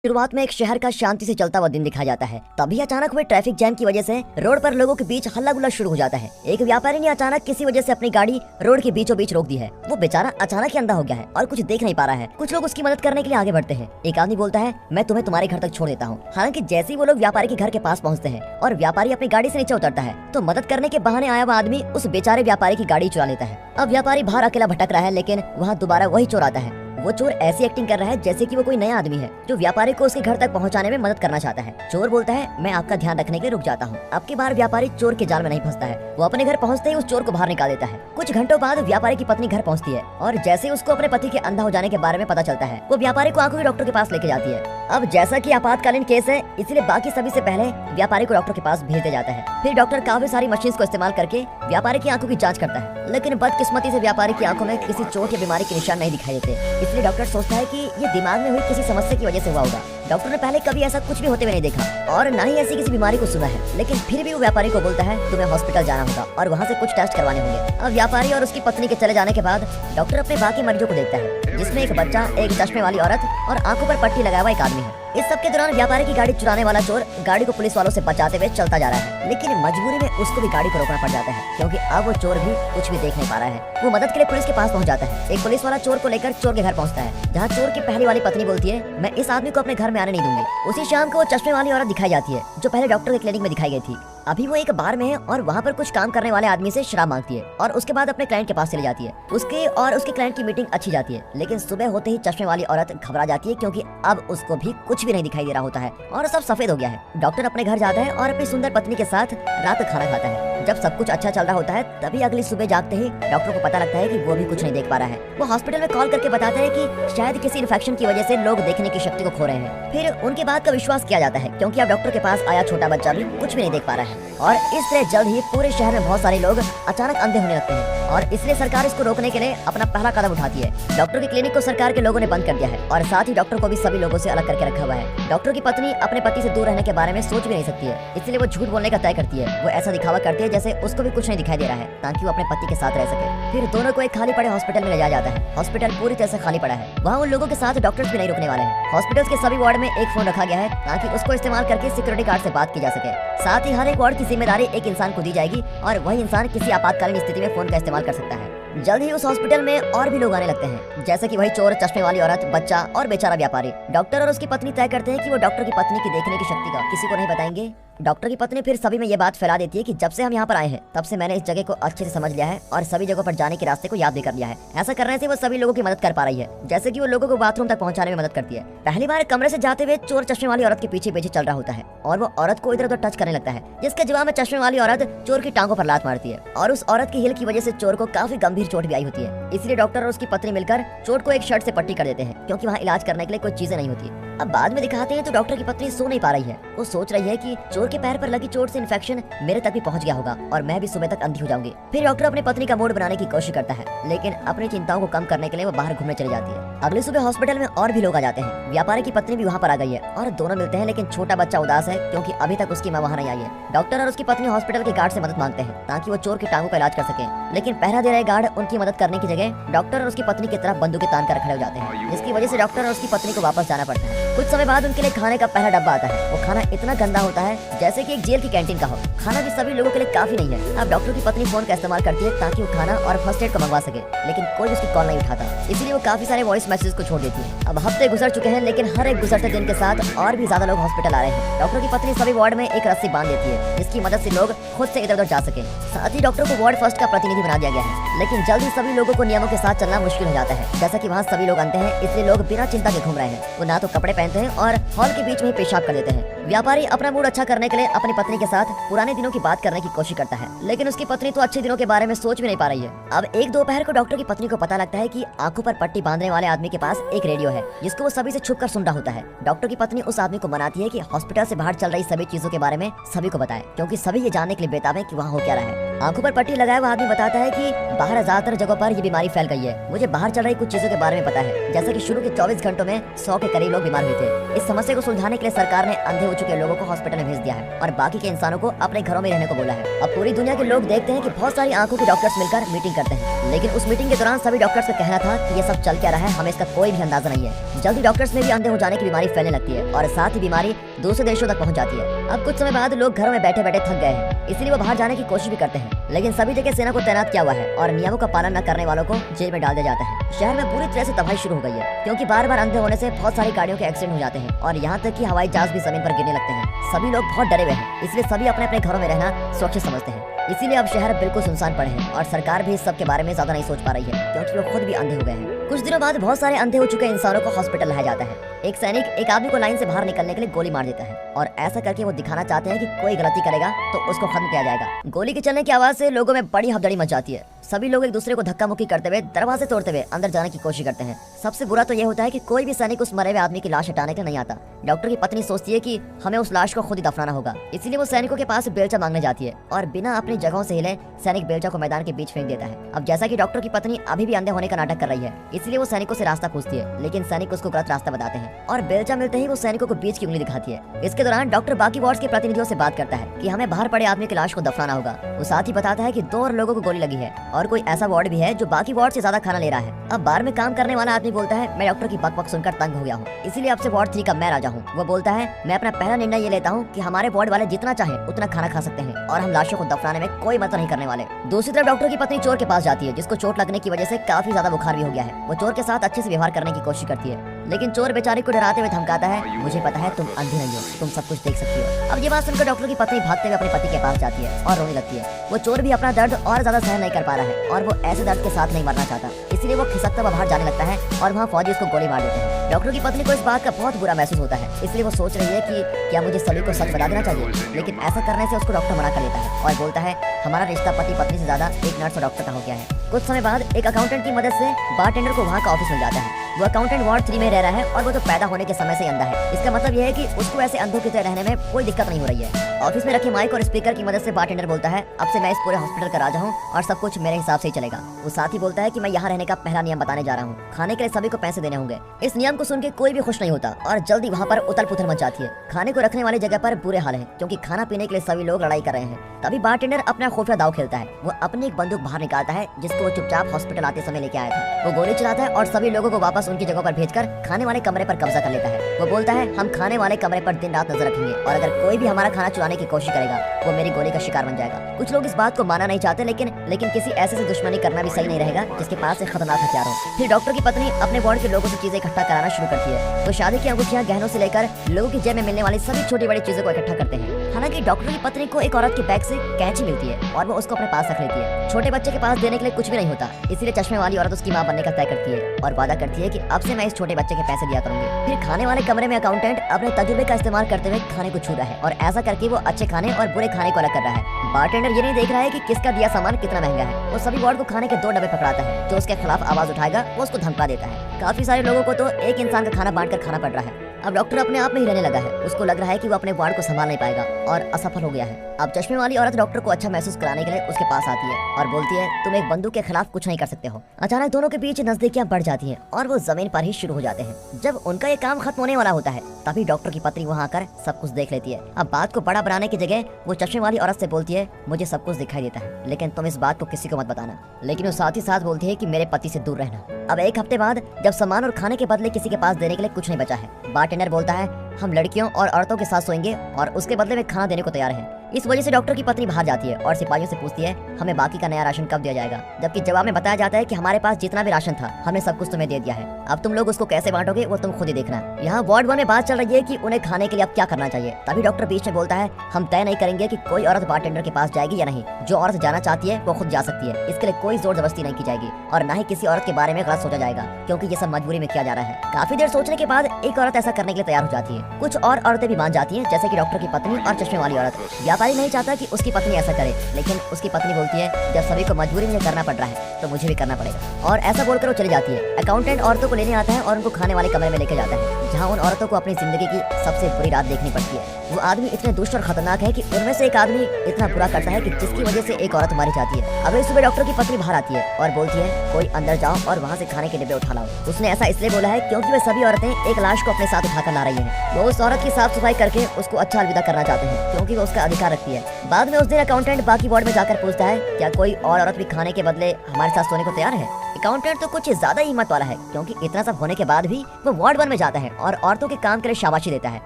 शुरुआत में एक शहर का शांति से चलता हुआ दिन दिखाया जाता है। तभी अचानक हुए ट्रैफिक जैम की वजह से रोड पर लोगों के बीच हल्ला गुल्ला शुरू हो जाता है। एक व्यापारी ने अचानक किसी वजह से अपनी गाड़ी रोड के बीचों बीच रोक दी है। वो बेचारा अचानक ही अंधा हो गया है और कुछ देख नहीं पा रहा है। कुछ लोग उसकी मदद करने के लिए आगे बढ़ते हैं। एक आदमी बोलता है, मैं तुम्हें तुम्हारे घर तक छोड़ देता हूँ। हालांकि जैसे ही वो लोग व्यापारी के घर के पास पहुँचते हैं और व्यापारी अपनी गाड़ी से नीचे उतरता है तो मदद करने के बहाने आया हुआ आदमी उस बेचारे व्यापारी की गाड़ी चुरा लेता है। अब व्यापारी बाहर अकेला भटक रहा है, लेकिन वहाँ दोबारा वही चोर आता है। वो चोर ऐसी एक्टिंग कर रहा है जैसे कि वो कोई नया आदमी है जो व्यापारी को उसके घर तक पहुंचाने में मदद करना चाहता है। चोर बोलता है, मैं आपका ध्यान रखने के लिए रुक जाता हूँ। अब की बार व्यापारी चोर के जाल में नहीं फंसता है। वो अपने घर पहुंचते ही उस चोर को बाहर निकाल देता है। कुछ घंटों बाद व्यापारी की पत्नी घर पहुंचती है और जैसे ही उसको अपने पति के अंधा हो जाने के बारे में पता चलता है वो व्यापारी को आंखों के डॉक्टर के पास लेके जाती है। अब जैसा कि आपातकालीन केस है इसलिए बाकी सभी से पहले व्यापारी को डॉक्टर के पास भेज दिया जाता है। फिर डॉक्टर काफी सारी मशीन को इस्तेमाल करके व्यापारी की आंखों की जांच करता है, लेकिन बदकिस्मती से व्यापारी की आंखों में किसी चोट या बीमारी के निशान नहीं दिखाई देते। इसलिए डॉक्टर सोचता है कि ये दिमाग में हुई किसी समस्या की वजह से हुआ होगा। डॉक्टर ने पहले कभी ऐसा कुछ भी होते हुए नहीं देखा और न ही ऐसी किसी बीमारी को सुना है, लेकिन फिर भी वो व्यापारी को बोलता है तुम्हें हॉस्पिटल जाना होगा और वहाँ से कुछ टेस्ट करवाने होंगे। अब व्यापारी और उसकी पत्नी के चले जाने के बाद डॉक्टर अपने बाकी मरीजों को देखता है, जिसमें एक बच्चा, एक चश्मे वाली औरत और आंखों पर पट्टी लगाया हुआ एक आदमी है। इस सब के दौरान व्यापारी की गाड़ी चुराने वाला चोर गाड़ी को पुलिस वालों से बचाते हुए चलता जा रहा है, लेकिन मजबूरी में उसको भी गाड़ी को रोकना पड़ जाता है क्योंकि अब वो चोर भी कुछ भी देख नहीं पा रहा है। वो मदद के लिए पुलिस के पास पहुंच जाता है। एक पुलिस वाला चोर को लेकर चोर के घर पहुंचता है, जहां चोर की पहली वाली पत्नी बोलती है, मैं इस आदमी को अपने घर में आने नहीं दूंगी। उसी शाम को वो चश्मे वाली औरत दिखाई जाती है जो पहले डॉक्टर के क्लिनिक में दिखाई गई थी। अभी वो एक बार में है और वहाँ पर कुछ काम करने वाले आदमी से शराब मांगती है और उसके बाद अपने क्लाइंट के पास चली जाती है। उसके और उसके क्लाइंट की मीटिंग अच्छी जाती है, लेकिन सुबह होते ही चश्मे वाली औरत घबरा जाती है क्योंकि अब उसको भी कुछ भी नहीं दिखाई दे रहा होता है और सब सफेद हो गया है। डॉक्टर अपने घर जाता है और अपनी सुंदर पत्नी के साथ रात खाना खाता है। जब सब कुछ अच्छा चल रहा होता है तभी अगली सुबह जागते ही डॉक्टर को पता लगता है कि वो भी कुछ नहीं देख पा रहा है। वो हॉस्पिटल में कॉल करके बताता है कि शायद किसी इन्फेक्शन की वजह से लोग देखने की शक्ति को खो रहे हैं। फिर उनकी बात का विश्वास किया जाता है क्योंकि अब डॉक्टर के पास आया छोटा बच्चा भी कुछ भी नहीं देख पा रहा है और इस तरह जल्द ही पूरे शहर में बहुत सारे लोग अचानक अंधे होने लगते हैं और इसलिए सरकार इसको रोकने के लिए अपना पहला कदम उठाती है। डॉक्टर की क्लिनिक को सरकार के लोगों ने बंद कर दिया है और साथ ही डॉक्टर को भी सभी लोगों से अलग करके रखा हुआ है। डॉक्टर की पत्नी अपने पति से दूर रहने के बारे में सोच भी नहीं सकती है, इसलिए वो झूठ बोलने का तय करती है। वो ऐसा दिखावा करती है जैसे उसको भी कुछ नहीं दिखाई दे रहा है ताकि वो अपने पति के साथ रह सके। फिर दोनों को एक खाली पड़े हॉस्पिटल में ले जाया जाता है। हॉस्पिटल पूरी तरह से खाली पड़ा है। वहाँ उन लोगों के साथ डॉक्टर्स भी नहीं रुकने वाले हैं। हॉस्पिटल के सभी वार्ड में एक फोन रखा गया है ताकि उसको इस्तेमाल करके सिक्योरिटी गार्ड से बात की जा सके। साथ ही हर एक वार्ड की जिम्मेदारी एक इंसान को दी जाएगी और वही इंसान किसी आपातकालीन स्थिति में फोन का इस्तेमाल कर सकता है। जल्द ही उस हॉस्पिटल में और भी लोग आने लगते हैं, जैसे कि वही चोर, चश्मे वाली औरत, बच्चा और बेचारा व्यापारी। डॉक्टर और उसकी पत्नी तय करते हैं कि वो डॉक्टर की पत्नी की देखने की शक्ति का किसी को नहीं बताएंगे। डॉक्टर की पत्नी फिर सभी में ये बात फैला देती है कि जब से हम यहाँ पर आए हैं तब से मैंने इस जगह को अच्छे से समझ लिया है और सभी जगहों पर जाने के रास्ते को याद भी कर लिया है। ऐसा करने से वो सभी लोगों की मदद कर पा रही है, जैसे कि वो लोगों को बाथरूम तक पहुंचाने में मदद करती है। पहली बार कमरे से जाते हुए चोर चश्मे वाली औरत के पीछे पीछे चल रहा होता है और वो औरत को इधर उधर टच करने लगता है, जिसके जवाब में चश्मे वाली औरत चोर की टांगों पर लात मारती है और उस औरत की हिल की वजह से चोर को काफी गंभीर चोट भी आई होती है। इसलिए डॉक्टर और उसकी पत्नी मिलकर चोट को एक शर्ट से पट्टी कर देते हैं क्योंकि वहाँ इलाज करने के लिए कोई चीजें नहीं होती। अब बाद में दिखाते हैं तो डॉक्टर की पत्नी सो नहीं पा रही है। वो सोच रही है कि चोर के पैर पर लगी चोट से इन्फेक्शन मेरे तक भी पहुंच गया होगा और मैं भी सुबह तक अंधी हो जाऊंगी। फिर डॉक्टर अपनी पत्नी का मूड बनाने की कोशिश करता है, लेकिन अपनी चिंताओं को कम करने के लिए वो बाहर घूमने चली जाती है। अगली सुबह हॉस्पिटल में और भी लोग आ जाते हैं। व्यापारी की पत्नी भी वहाँ पर आ गई है और दोनों मिलते हैं, लेकिन छोटा बच्चा उदास है क्योंकि अभी तक उसकी माँ वहाँ नहीं आई है। डॉक्टर और उसकी पत्नी हॉस्पिटल के गार्ड से मदद मांगते हैं ताकि वो चोर की टांगों का इलाज कर सके, लेकिन पहरा दे रहे गार्ड उनकी मदद करने की जगह डॉक्टर और उसकी पत्नी की तरफ बंदूकें तान कर खड़े हो जाते हैं, जिसकी वजह से डॉक्टर और उसकी पत्नी को वापस जाना पड़ता है। कुछ समय बाद उनके लिए खाने का पहला डब्बा आता है। वो खाना इतना गंदा होता है जैसे कि एक जेल की कैंटीन का हो। खाना भी सभी लोगों के लिए काफी नहीं है। अब डॉक्टर की पत्नी फोन का इस्तेमाल करती है ताकि वो खाना और फर्स्ट एड को मंगवा सके, लेकिन कोई उसकी कॉल नहीं उठाता, इसलिए वो काफी सारे वॉइस मैसेज को छोड़ देती है। अब हफ्ते गुजर चुके हैं, लेकिन हर एक गुजरते दिन के साथ और भी ज्यादा लोग हॉस्पिटल आ रहे हैं। डॉक्टर की पत्नी सभी वार्ड में एक रस्सी बांध देती है जिसकी मदद से लोग खुद से इधर उधर जा सके। साथ ही डॉक्टर को वार्ड फर्स्ट का प्रतिनिधि बना दिया गया है, लेकिन जल्द ही सभी लोगों को नियमों के साथ चलना मुश्किल हो जाता है। जैसा कि वहाँ सभी लोग अंधे हैं, इसलिए लोग बिना चिंता के घूम रहे हैं। वो ना तो कपड़े पहनते हैं और हॉल के बीच में ही पेशाब कर देते हैं। व्यापारी अपना मूड अच्छा करने के लिए अपनी पत्नी के साथ पुराने दिनों की बात करने की कोशिश करता है, लेकिन उसकी पत्नी तो अच्छे दिनों के बारे में सोच भी नहीं पा रही है। अब एक दोपहर को डॉक्टर की पत्नी को पता लगता है कि आंखों पर पट्टी बांधने वाले आदमी के पास एक रेडियो है जिसको वो सभी से छुपकर सुन रहा होता है। डॉक्टर की पत्नी उस आदमी को मनाती है कि हॉस्पिटल से बाहर चल रही सभी चीजों के बारे में सभी को बताए, क्योंकि सभी ये जानने के लिए बेताब है कि वहाँ हो क्या रहा है। आंखों पर पट्टी लगाए हुआ आदमी बताता है कि बाहर बाहर ज्यादातर जगहों पर ये बीमारी फैल गई है। मुझे बाहर चल रही कुछ चीजों के बारे में पता है, जैसे कि शुरू के 24 घंटों में 100 के करीब लोग बीमार हुए थे। इस समस्या को सुलझाने के लिए सरकार ने अंधे हो चुके लोगों को हॉस्पिटल में भेज दिया है और बाकी के इंसानों को अपने घरों में रहने को बोला है। अब पूरी दुनिया के लोग देखते हैं कि बहुत सारी आंखों के डॉक्टर्स मिलकर मीटिंग करते हैं, लेकिन उस मीटिंग के दौरान सभी डॉक्टर्स का कहना था कि ये सब चल क्या रहा है, हमें इसका कोई भी अंदाजा नहीं है। जल्दी डॉक्टर्स में भी अंधे हो जाने की बीमारी फैलने लगती है और साथ ही बीमारी दूसरे देशों तक पहुंच जाती है। अब कुछ समय बाद लोग घरों में बैठे बैठे थक गए हैं, इसलिए वो बाहर जाने की कोशिश भी करते हैं, लेकिन सभी जगह सेना को तैनात किया हुआ है और नियमों का पालन न करने वालों को जेल में डाल दिया जाता है। शहर में पूरी तरह से तबाही शुरू हो गई है, क्योंकि बार बार अंधे होने से बहुत सारी गाड़ियों के एक्सीडेंट हो जाते हैं और यहाँ तक कि हवाई जहाज भी जमीन पर गिरने लगते हैं। सभी लोग बहुत डरे हुए हैं, इसलिए सभी अपने अपने घरों में रहना सुरक्षित समझते हैं। इसीलिए अब शहर बिल्कुल सुनसान पड़े हैं और सरकार भी इस सब के बारे में ज्यादा नहीं सोच पा रही है, क्योंकि वो खुद भी अंधे हो गए हैं। कुछ दिनों बाद बहुत सारे अंधे हो चुके इंसानों को हॉस्पिटल लाया जाता है। एक सैनिक एक आदमी को लाइन से बाहर निकलने के लिए गोली मार देता है और ऐसा करके वो दिखाना चाहते हैं कि कोई गलती करेगा तो उसको खत्म किया जाएगा। गोली के चलने की आवाज से लोगों में बड़ी हड़बड़ी मच जाती है। सभी लोग एक दूसरे को धक्का मुक्की करते हुए दरवाजे तोड़ते हुए अंदर जाने की कोशिश करते हैं। सबसे बुरा तो ये होता है कि कोई भी सैनिक उस मरे हुए आदमी की लाश हटाने के नहीं आता। डॉक्टर की पत्नी सोचती है कि हमें उस लाश को खुद ही दफनाना होगा, इसीलिए वो सैनिकों के पास बेलचा मांगने जाती है और बिना अपनी जगहों से हिले सैनिक बेलचा को मैदान के बीच फेंक देता है। अब जैसा कि डॉक्टर की पत्नी अभी भी अंधे होने का नाटक कर रही है, इसलिए वो सैनिकों से रास्ता पूछती है, लेकिन सैनिक उसको गलत रास्ता बताते हैं और बेलचा मिलते ही वो सैनिकों को बीच की उंगली दिखाती है। इसके दौरान डॉक्टर बाकी वार्ड्स के प्रतिनिधियों से बात करता है कि हमें बाहर पड़े आदमी की लाश को दफनाना होगा। वो साथ ही बताता है कि 2 और लोगों को गोली लगी है और कोई ऐसा वार्ड भी है जो बाकी वार्ड से ज्यादा खाना ले रहा है। अब बार में काम करने वाला आदमी बोलता है, मैं डॉक्टर की बकबक सुनकर तंग हो गया हूँ, इसीलिए अब से वार्ड 3 का मैं राजा हूँ। वो बोलता है, मैं अपना पहला निर्णय ये लेता हूँ कि हमारे वार्ड वाले जितना चाहे उतना खाना खा सकते हैं और हम लाशों को दफनाने में कोई मत नहीं करने वाले। दूसरी तरफ डॉक्टर की पत्नी चोर के पास जाती है, जिसको चोट लगने की वजह से काफी ज्यादा बुखार भी हो गया है। वो चोर के साथ अच्छे से व्यवहार करने की कोशिश करती है, लेकिन चोर बेचारे को डराते हुए धमकाता है, मुझे पता है तुम अंधी नहीं हो, तुम सब कुछ देख सकती हो। अब ये बात सुनकर डॉक्टर की पत्नी भागते हुए अपने पति के पास जाती है और रोने लगती है। वो चोर भी अपना दर्द और ज्यादा सहन नहीं कर पा रहा है और वो ऐसे दर्द के साथ नहीं मरना चाहता, इसलिए वो खिसकता हुआ बाहर जाने लगता है और वहाँ फौजी उसको गोली मार देते हैं। डॉक्टर की पत्नी को इस बात का बहुत बुरा महसूस होता है, इसलिए वो सोच रही है कि क्या मुझे सभी को सच बता देना चाहिए, लेकिन ऐसा करने से उसको डॉक्टर मना कर लेता है और बोलता है, हमारा रिश्ता पति पत्नी से ज्यादा एक नर्स और डॉक्टर का हो गया है। कुछ समय बाद एक अकाउंटेंट की मदद से बारटेंडर को वहाँ का ऑफिस मिल जाता है। वो अकाउंटेंट वार्ड 3 में रह रहा है और वो तो पैदा होने के समय से अंधा है। इसका मतलब यह है कि उसको ऐसे अंधों की तरह रहने में कोई दिक्कत नहीं हो रही है। ऑफिस में रखे माइक और स्पीकर की मदद से बारटेंडर बोलता है, अब से मैं इस पूरे हॉस्पिटल का राजा हूँ और सब कुछ मेरे हिसाब से ही चलेगा। वो साथ ही बोलता है कि मैं यहाँ रहने का पहला नियम बताने जा रहा हूँ, खाने के लिए सभी को पैसे देने होंगे। इस नियम को सुन के कोई भी खुश नहीं होता और जल्दी वहाँ पर उथल पुथल मच जाती है। खाने को रखने वाली जगह पर बुरे हाल है, क्योंकि खाना पीने के लिए सभी लोग लड़ाई कर रहे हैं। तभी बारटेंडर अपना खुफिया दाव खेलता है। वो अपनी एक बंदूक बाहर निकालता है, जिसको वो चुपचाप हॉस्पिटल आते समय लेके आया था। वो गोली चलाता है और सभी लोगों को वापस उनकी जगह पर भेजकर खाने वाले कमरे पर कब्जा कर लेता है। वो बोलता है, हम खाने वाले कमरे पर दिन रात नजर रखेंगे और अगर कोई भी हमारा खाना चुराने की कोशिश करेगा वो मेरी गोली का शिकार बन जाएगा। कुछ लोग इस बात को मानना नहीं चाहते, लेकिन किसी ऐसे से दुश्मनी करना भी सही नहीं रहेगा जिसके पास एक खतरनाक हथियार हो। फिर डॉक्टर की पत्नी अपने वार्ड के लोगों से चीजें इकट्ठा कराना शुरू करती है। तो शादी की अंगूठियां, गहनों से लेकर लोगों की जेब में मिलने वाली सभी छोटी बड़ी चीजों को इकट्ठा करते हैं। हालांकि डॉक्टर की पत्नी को एक औरत के बैग से कैंची मिलती है और वो उसको अपने पास रख लेती है। छोटे बच्चे के पास देने के लिए कुछ भी नहीं होता, इसीलिए चश्मे वाली औरत उसकी मां बनने का तय करती है और वादा करती है कि अब से मैं इस छोटे बच्चे के पैसे दिया करूंगी। फिर खाने वाले कमरे में अकाउंटेंट अपने तजुर्बे का इस्तेमाल करते हुए खाने को छू रहा है और ऐसा करके वो अच्छे खाने और बुरे खाने को अलग कर रहा है। बारटेंडर ये नहीं देख रहा है कि किसका दिया सामान कितना महंगा है। वो सभी वार्ड को खाने के 2 डब्बे पकड़ाता है। जो उसके खिलाफ आवाज उठाएगा वो उसको धमका देता है। काफी सारे लोगों को तो एक इंसान का खाना बांटकर खाना पड़ रहा है। अब डॉक्टर अपने आप में ही रहने लगा है। उसको लग रहा है कि वो अपने वार्ड को संभाल नहीं पाएगा और असफल हो गया है। अब चश्मे वाली औरत डॉक्टर को अच्छा महसूस कराने के लिए उसके पास आती है और बोलती है, तुम एक बंदूक के खिलाफ कुछ नहीं कर सकते हो। अचानक दोनों के बीच नजदीकियां बढ़ जाती हैं और वो जमीन पर ही शुरू हो जाते हैं। जब उनका ये काम खत्म होने वाला होता है तभी डॉक्टर की पत्नी वहाँ आकर सब कुछ देख लेती है। अब बात को बड़ा बनाने की जगह वो चश्मे वाली औरत से बोलती है, मुझे सब कुछ दिखाई देता है, लेकिन तुम इस बात को किसी को मत बताना। लेकिन वो साथ ही साथ बोलती है कि मेरे पति से दूर रहना। अब 1 हफ्ते बाद जब सामान और खाने के बदले किसी के पास देने के लिए कुछ नहीं बचा है, बारटेंडर बोलता है, हम लड़कियों और औरतों के साथ सोएंगे और उसके बदले में खाना देने को तैयार हैं। इस वजह से डॉक्टर की पत्नी बाहर जाती है और सिपाहियों से पूछती है, हमें बाकी का नया राशन कब दिया जाएगा, जबकि जवाब में बताया जाता है कि हमारे पास जितना भी राशन था हमने सब कुछ तुम्हें दे दिया है, अब तुम लोग उसको कैसे बांटोगे वो तुम खुद ही देखना। यहाँ वार्ड 1 में बात चल रही है कि उन्हें खाने के लिए अब क्या करना चाहिए। तभी डॉक्टर बीच में बोलता है, हम तय नहीं करेंगे कि कोई औरत बारटेंडर के पास जाएगी या नहीं। जो औरत जाना चाहती है वो खुद जा सकती है, इसके लिए कोई जोर जबरदस्ती नहीं की जाएगी और न ही किसी औरत के बारे में गलत सोचा जाएगा, क्योंकि ये सब मजबूरी में किया जा रहा है। काफी देर सोचने के बाद एक औरत ऐसा करने के लिए तैयार हो जाती है। कुछ और औरतें भी मान जाती हैं, जैसे कि डॉक्टर की पत्नी और चश्मे वाली औरत। व्यापारी नहीं चाहता कि उसकी पत्नी ऐसा करे, लेकिन उसकी पत्नी बोलती है जब सभी को मजबूरी में करना पड़ रहा है तो मुझे भी करना पड़ेगा, और ऐसा बोलकर वो चली जाती है। अकाउंटेंट औरतों को लेने आता है और उनको खाने वाले कमरे में लेकर जाता है, जहाँ उन औरतों को अपनी जिंदगी की सबसे बुरी रात देखनी पड़ती है। वो आदमी इतने दुष्ट और खतरनाक है कि उनमें से एक आदमी इतना बुरा करता है कि जिसकी वजह से एक औरत मारी जाती है। अगले सुबह डॉक्टर की पत्नी बाहर आती है और बोलती है कोई अंदर जाओ और वहाँ से खाने के डिब्बे उठा लाओ। उसने ऐसा इसलिए बोला है क्योंकि वे सभी औरतें एक लाश को अपने साथ उठाकर ला रही हैं। वो उस औरत की साफ सफाई करके उसको अच्छा अलविदा करना चाहते हैं क्योंकि वो उसका अधिकार रखती है। बाद में उस दिन अकाउंटेंट बाकी वार्ड में जाकर पूछता है क्या कोई और औरत भी खाने के बदले हमारे साथ सोने को तैयार है। अकाउंटेंट तो कुछ ज्यादा ही हिम्मत वाला है क्योंकि इतना सब होने के बाद भी वो वार्ड 1 में जाता है और औरतों के काम के लिए शाबाशी देता है।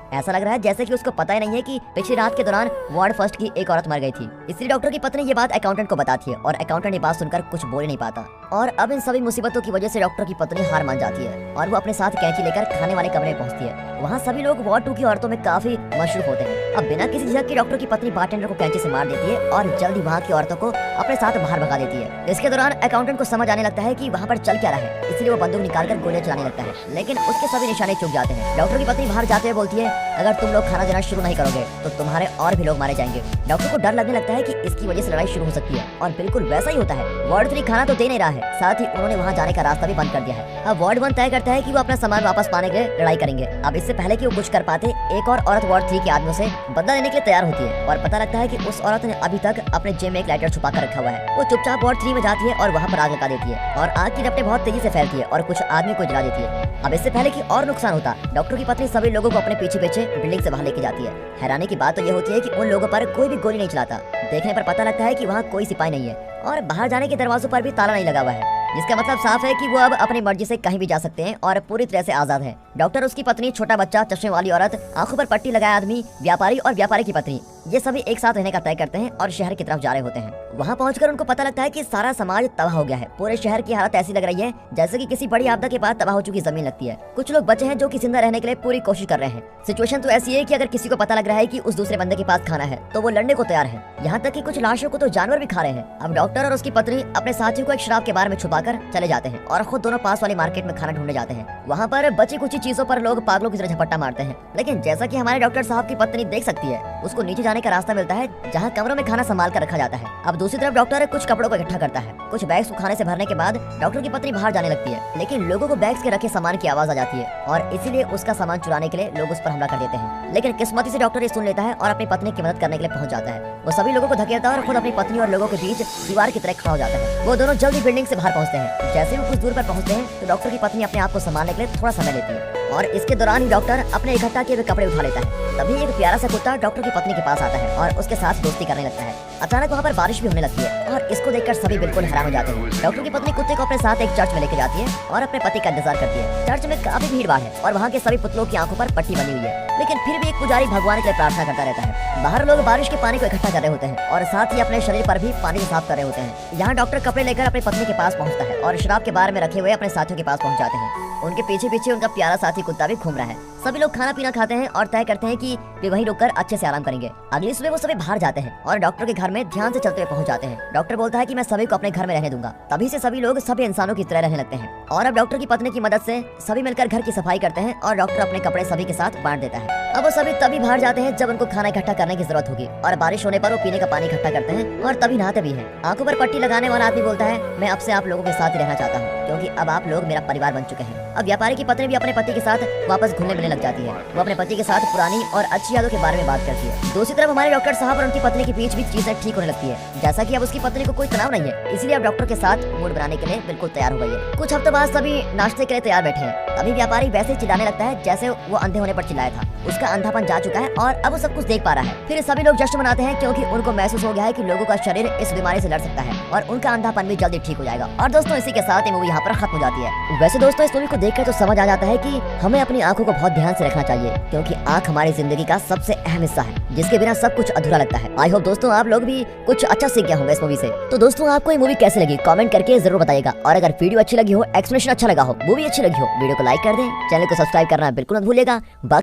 ऐसा लग रहा है जैसे कि उसको पता ही नहीं है कि पिछली रात के दौरान वार्ड 1 की एक औरत मर गई थी। इसलिए डॉक्टर की पत्नी ये बात अकाउंटेंट को बताती है और अकाउंटेंट ये बात सुनकर कुछ बोल नहीं पाता। और अब इन सभी मुसीबतों की वजह से डॉक्टर की पत्नी हार मान जाती है और वो अपने साथ कैंची लेकर खाने वाले कमरे में पहुंचती है। वहाँ सभी लोग वार्ड 2 की औरतों में काफी मशरूफ होते हैं। अब बिना किसी झिझक के डॉक्टर की पत्नी बारटेंडर को कैंची से मार देती है और जल्द ही वहाँ की औरतों को अपने साथ बाहर भगा देती है। इसके दौरान अकाउंटेंट को समझ आने लगता है कि वहाँ पर चल क्या रहा है, इसलिए वो बंदूक निकालकर गोलियां चलाने लगता है, लेकिन उसके सभी निशाने चूक जाते हैं। डॉक्टर की पत्नी बाहर जाते हुए बोलती है अगर तुम लोग खाना देना शुरू नहीं करोगे तो तुम्हारे और भी लोग मारे जाएंगे। डॉक्टर को डर लगने लगता है कि इसकी वजह से लड़ाई शुरू हो सकती है और बिल्कुल वैसा ही होता है। वार्ड 3 खाना तो दे नहीं रहा है, साथ ही उन्होंने वहाँ जाने का रास्ता भी बंद कर दिया है। अब वार्ड 1 तय करता है कि वो अपना सामान वापस पाने के लिए लड़ाई करेंगे। अब इससे पहले कि वो कुछ कर पाते एक और औरत वार्ड 3 के आदमियों से बदला लेने के लिए तैयार होती है और पता लगता है कि उस औरत ने अभी तक अपने जेब में एक लाइटर छुपा कर रखा हुआ है। वो चुपचाप वार्ड 3 में जाती है और वहाँ पर आग लगा देती है और आग की लपटें बहुत तेजी से फैलती है और कुछ आदमी को जला देती है। अब इससे पहले कि और नुकसान होता, डॉक्टर की पत्नी सभी लोगों को अपने पीछे पीछे बिल्डिंग से बाहर लेके जाती है। हैरानी की बात तो ये होती है कि उन लोगों पर कोई भी गोली नहीं चलाता। देखने पर पता लगता है कि वहाँ कोई सिपाही नहीं है और बाहर जाने के दरवाजों पर भी ताला नहीं लगा हुआ है, जिसका मतलब साफ है कि वो अब अपनी मर्जी से कहीं भी जा सकते हैं और पूरी तरह से आजाद है। डॉक्टर, उसकी पत्नी, छोटा बच्चा, चश्मे वाली औरत, आंखों पर पट्टी लगाए आदमी, व्यापारी और व्यापारी की पत्नी, ये सभी एक साथ रहने का तय करते हैं और शहर की तरफ जा रहे होते हैं। वहाँ पहुंचकर उनको पता लगता है कि सारा समाज तबाह हो गया है। पूरे शहर की हालत ऐसी लग रही है जैसे कि किसी बड़ी आपदा के बाद तबाह हो चुकी जमीन लगती है। कुछ लोग बचे हैं जो कि जिंदा रहने के लिए पूरी कोशिश कर रहे हैं। सिचुएशन तो ऐसी है कि अगर किसी को पता लग रहा है कि उस दूसरे बंदे के पास खाना है तो वो लड़ने को तैयार है। यहाँ तक कि कुछ लाशों को तो जानवर भी खा रहे हैं। अब डॉक्टर और उसकी पत्नी अपने साथियों को एक शराब के बार में छुपाकर चले जाते हैं और खुद दोनों पास वाली मार्केट में खाना ढूंढने जाते हैं। वहाँ पर बची कुछ चीजों पर लोग पागलों की तरह झपट्टा मारते हैं, लेकिन जैसा कि हमारे डॉक्टर साहब की पत्नी देख सकती है, उसको नीचे जाने का रास्ता मिलता है जहाँ कमरों में खाना संभाल कर रखा जाता है। अब दूसरी तरफ डॉक्टर कुछ कपड़ों को इकट्ठा करता है। कुछ बैग्स को खाने से भरने के बाद डॉक्टर की पत्नी बाहर जाने लगती है, लेकिन लोगों को बैग्स के रखे सामान की आवाज आ जाती है और इसीलिए उसका सामान चुराने के लिए लोग उस पर हमला कर देते हैं। लेकिन किस्मती से डॉक्टर ये सुन लेता है और अपनी पत्नी की मदद करने के लिए पहुंच जाता है। वो सभी लोगों को धकेलता है और खुद अपनी पत्नी और लोगों के बीच दीवार की तरह खड़ा हो जाता है। वो दोनों जल्दी बिल्डिंग से बाहर पहुंचते हैं। जैसे वो कुछ दूर पर पहुंचते हैं तो डॉक्टर की पत्नी अपने आप को संभालने के लिए थोड़ा समय लेती है और इसके दौरान ही डॉक्टर अपने इकट्ठा किए हुए कपड़े उठा लेता है। तभी एक प्यारा सा कुत्ता डॉक्टर की पत्नी के पास आता है और उसके साथ दोस्ती करने लगता है। अचानक वहाँ पर बारिश भी होने लगती है और इसको देखकर सभी बिल्कुल हैरान हो जाते हैं। डॉक्टर की पत्नी कुत्ते को अपने साथ एक चर्च में लेके जाती है और अपने पति का इंतजार करती है। चर्च में काफी भीड़ भाड़ है और वहाँ के सभी पुतलों की आंखों पर पट्टी बनी हुई है, लेकिन फिर भी एक पुजारी भगवान के लिए प्रार्थना करता रहता है। बाहर लोग बारिश के पानी को इकट्ठा कर रहे होते हैं और साथ ही अपने शरीर पर भी पानी से साफ कर रहे होते हैं। यहाँ डॉक्टर कपड़े लेकर अपनी पत्नी के पास पहुँचता है और शराब के बार में रखे हुए अपने साथियों के पास पहुँच जाते हैं। उनके पीछे पीछे उनका प्यारा साथी कुत्ता भी घूम रहा है। सभी लोग खाना पीना खाते हैं और तय करते हैं कि वे वहीं रुककर अच्छे से आराम करेंगे। अगली सुबह वो सभी बाहर जाते हैं और डॉक्टर के घर में ध्यान से चलते हुए पहुंच जाते हैं। डॉक्टर बोलता है कि मैं सभी को अपने घर में रहने दूंगा। तभी से सभी लोग सभी इंसानों की तरह रहने लगते हैं और अब डॉक्टर की पत्नी की मदद से सभी मिलकर घर की सफाई करते हैं और डॉक्टर अपने कपड़े सभी के साथ बांट देता है। अब वो सभी तभी बाहर जाते हैं जब उनको खाना इकट्ठा करने की जरूरत होगी और बारिश होने पर वो पीने का पानी इकट्ठा करते हैं और तभी नहाते भी हैं। आंखों पर पट्टी लगाने वाला आदमी बोलता है मैं अब से आप लोगों के साथ ही रहना चाहता हूँ क्योंकि अब आप लोग मेरा परिवार बन चुके हैं। अब व्यापारी की पत्नी भी अपने पति के साथ वापस घुलने मिलने लग जाती है। वो अपने पति के साथ पुरानी और अच्छी यादों के बारे में बात करती है। दूसरी तरफ हमारे डॉक्टर साहब और उनकी पत्नी के बीच भी चीजें ठीक होने लगती है। जैसा कि अब उसकी पत्नी को कोई तनाव नहीं है, इसलिए अब डॉक्टर के साथ मूड बनाने के लिए बिल्कुल तैयार हो गई है। कुछ हफ्तों बाद सभी नाश्ते के लिए तैयार बैठे हैं। तभी व्यापारी वैसे ही चिल्लाने लगता है जैसे वो अंधे होने पर चिल्लाया था। उसका अंधापन जा चुका है और अब वो सब कुछ देख पा रहा है। फिर सभी लोग जश्न मनाते हैं क्योंकि उनको महसूस हो गया है कि लोगों का शरीर इस बीमारी से लड़ सकता है और उनका अंधापन भी जल्दी ठीक हो जाएगा। और दोस्तों, इसी के साथ ये मूवी यहाँ पर खत्म हो जाती है। वैसे दोस्तों, इस मूवी को देखकर तो समझ आ जाता है कि हमें अपनी आंखों को बहुत ध्यान से रखना चाहिए क्योंकि आंख हमारी जिंदगी का सबसे अहम हिस्सा है जिसके बिना सब कुछ अधूरा लगता है। आई होप दोस्तों आप लोग भी कुछ अच्छा सीख गए होंगे इस मूवी से। तो दोस्तों, आपको ये मूवी कैसी लगी कमेंट करके जरूर बताइएगा और अगर वीडियो अच्छी लगी हो, एक्सप्लेनेशन अच्छा लगा हो, मूवी अच्छी लगी हो, वीडियो को लाइक कर दें, चैनल को सब्सक्राइब करना बिल्कुल मत भूलिएगा।